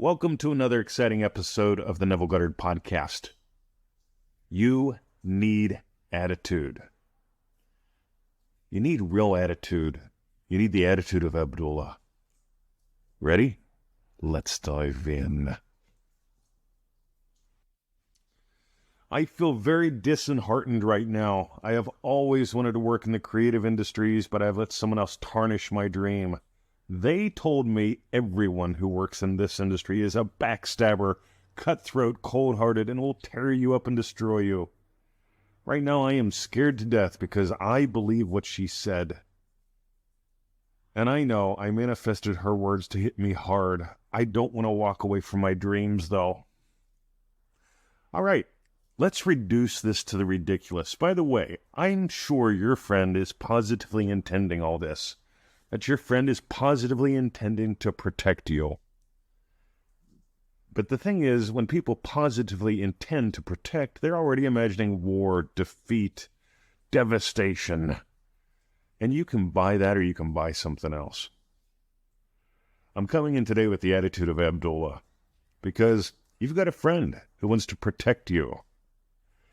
Welcome to another exciting episode of the Neville Goddard Podcast. You need attitude. You need real attitude. You need the attitude of Abdullah. Ready? Let's dive in. I feel very disheartened right now. I have always wanted to work in the creative industries, but I've let someone else tarnish my dream. They told me everyone who works in this industry is a backstabber, cutthroat, cold-hearted, and will tear you up and destroy you. Right now I am scared to death because I believe what she said. And I know I manifested her words to hit me hard. I don't want to walk away from my dreams, though. All right, let's reduce this to the ridiculous. By the way, I'm sure your friend is positively intending all this. That your friend is positively intending to protect you. But the thing is, when people positively intend to protect, they're already imagining war, defeat, devastation. And you can buy that or you can buy something else. I'm coming in today with the attitude of Abdullah, because you've got a friend who wants to protect you.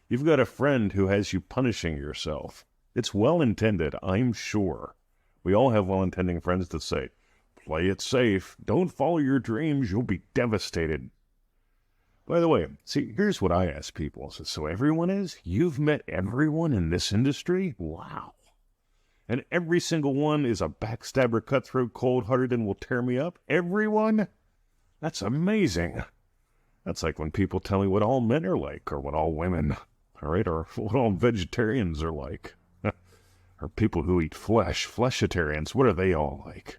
You've got a friend who has you punishing yourself. It's well-intended, I'm sure. We all have well-intending friends that say, play it safe, don't follow your dreams, you'll be devastated. By the way, see, here's what I ask people. So everyone is? You've met everyone in this industry? Wow. And every single one is a backstabber, cutthroat, cold-hearted, and will tear me up? Everyone? That's amazing. That's like when people tell me what all men are like, or what all women, all right, or what all vegetarians are like. Or people who eat flesh, fleshitarians, what are they all like?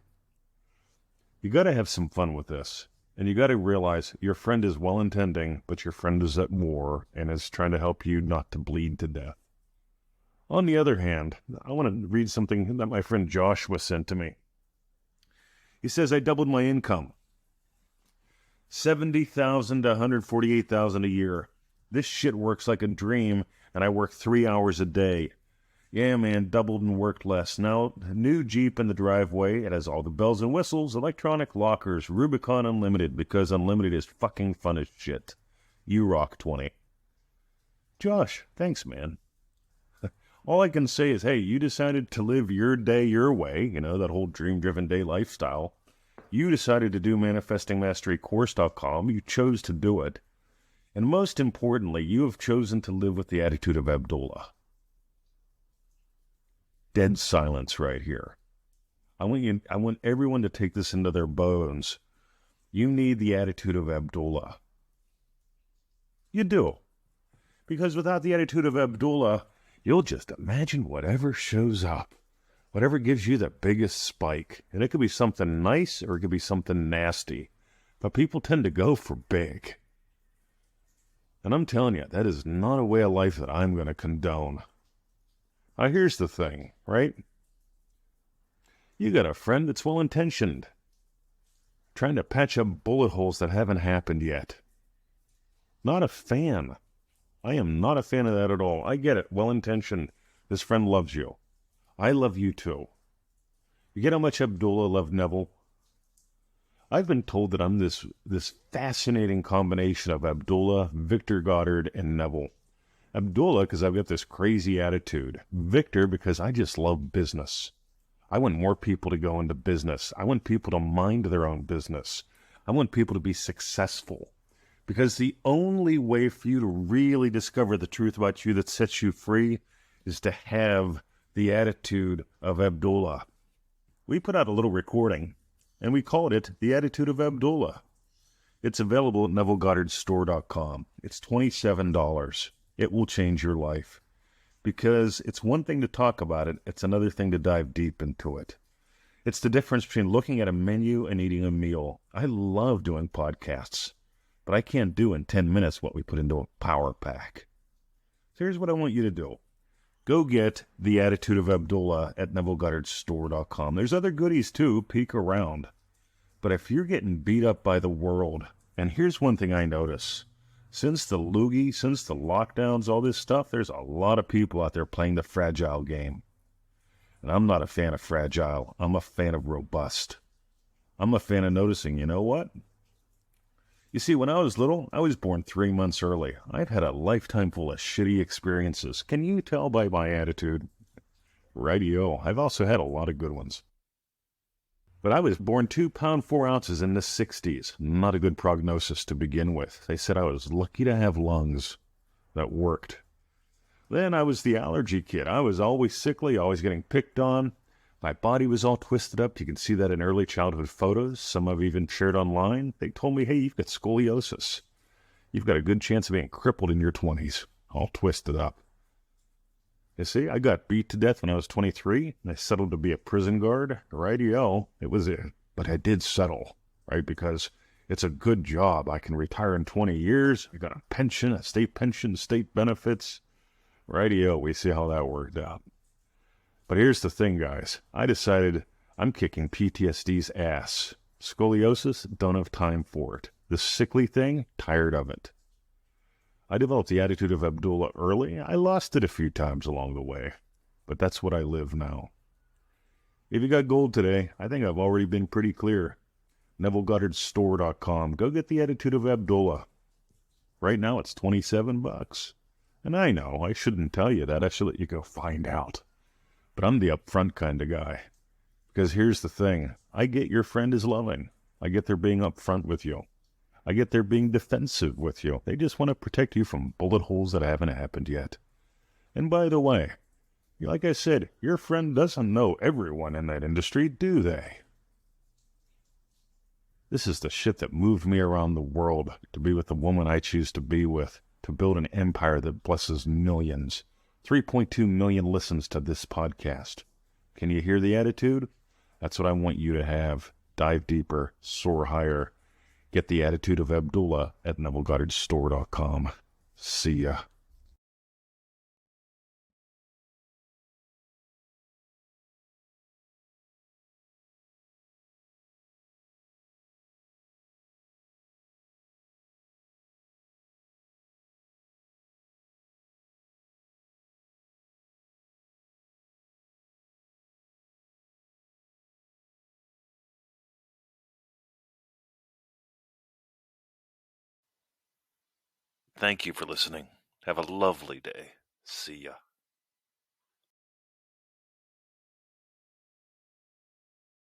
You got to have some fun with this. And you got to realize your friend is well-intending, but your friend is at war and is trying to help you not to bleed to death. On the other hand, I want to read something that my friend Joshua sent to me. He says, I doubled my income. $70,000 to $148,000 a year. This shit works like a dream, and I work 3 hours a day. Yeah, man, doubled and worked less. Now, new Jeep in the driveway. It has all the bells and whistles, electronic lockers, Rubicon Unlimited, because Unlimited is fucking fun as shit. You rock 20. Josh, thanks, man. All I can say is, hey, you decided to live your day your way, you know, that whole dream-driven day lifestyle. You decided to do ManifestingMasteryCourse.com. You chose to do it. And most importantly, you have chosen to live with the attitude of Abdullah. Dead silence right here. I want everyone to take this into their bones. You need the attitude of Abdullah. You do. Because without the attitude of Abdullah, you'll just imagine whatever shows up. Whatever gives you the biggest spike. And it could be something nice or it could be something nasty. But people tend to go for big. And I'm telling you, that is not a way of life that I'm going to condone. Now, here's the thing, right? You got a friend that's well-intentioned, trying to patch up bullet holes that haven't happened yet. Not a fan. I am not a fan of that at all. I get it, well-intentioned. This friend loves you. I love you too. You get how much Abdullah loved Neville? I've been told that I'm this fascinating combination of Abdullah, Victor Goddard, and Neville. Abdullah, because I've got this crazy attitude. Victor, because I just love business. I want more people to go into business. I want people to mind their own business. I want people to be successful. Because the only way for you to really discover the truth about you that sets you free is to have the attitude of Abdullah. We put out a little recording, and we called it The Attitude of Abdullah. It's available at NevilleGoddardStore.com. It's $27. It will change your life. Because it's one thing to talk about it, it's another thing to dive deep into it. It's the difference between looking at a menu and eating a meal. I love doing podcasts, but I can't do in 10 minutes what we put into a power pack. So here's what I want you to do. Go get The Attitude of Abdullah at NevilleGoddardStore.com. There's other goodies too, peek around. But if you're getting beat up by the world, and here's one thing I notice. Since the loogie, since the lockdowns, all this stuff, there's a lot of people out there playing the fragile game. And I'm not a fan of fragile. I'm a fan of robust. I'm a fan of noticing, you know what? You see, when I was little, I was born 3 months early. I've had a lifetime full of shitty experiences. Can you tell by my attitude? Rightio. I've also had a lot of good ones. But I was born 2 pounds 4 ounces in the 60s. Not a good prognosis to begin with. They said I was lucky to have lungs. That worked. Then I was the allergy kid. I was always sickly, always getting picked on. My body was all twisted up. You can see that in early childhood photos. Some I've even shared online. They told me, hey, you've got scoliosis. You've got a good chance of being crippled in your 20s. All twisted up. You see, I got beat to death when I was 23, and I settled to be a prison guard. Rightio, it was it. But I did settle, right? Because it's a good job. I can retire in 20 years. I got a pension, a state pension, state benefits. Rightio, we see how that worked out. But here's the thing, guys. I decided I'm kicking PTSD's ass. Scoliosis, don't have time for it. The sickly thing, tired of it. I developed the attitude of Abdullah early. I lost it a few times along the way. But that's what I live now. If you got gold today, I think I've already been pretty clear. NevilleGoddardStore.com. Go get the attitude of Abdullah. Right now it's $27. And I know, I shouldn't tell you that. I should let you go find out. But I'm the upfront kind of guy. Because here's the thing. I get your friend is loving. I get they're being upfront with you. I get they're being defensive with you. They just want to protect you from bullet holes that haven't happened yet. And by the way, like I said, your friend doesn't know everyone in that industry, do they? This is the shit that moved me around the world to be with the woman I choose to be with, to build an empire that blesses millions. 3.2 million listens to this podcast. Can you hear the attitude? That's what I want you to have. Dive deeper, soar higher. Get the attitude of Abdullah at NevilleGoddardStore.com. See ya. Thank you for listening. Have a lovely day. See ya.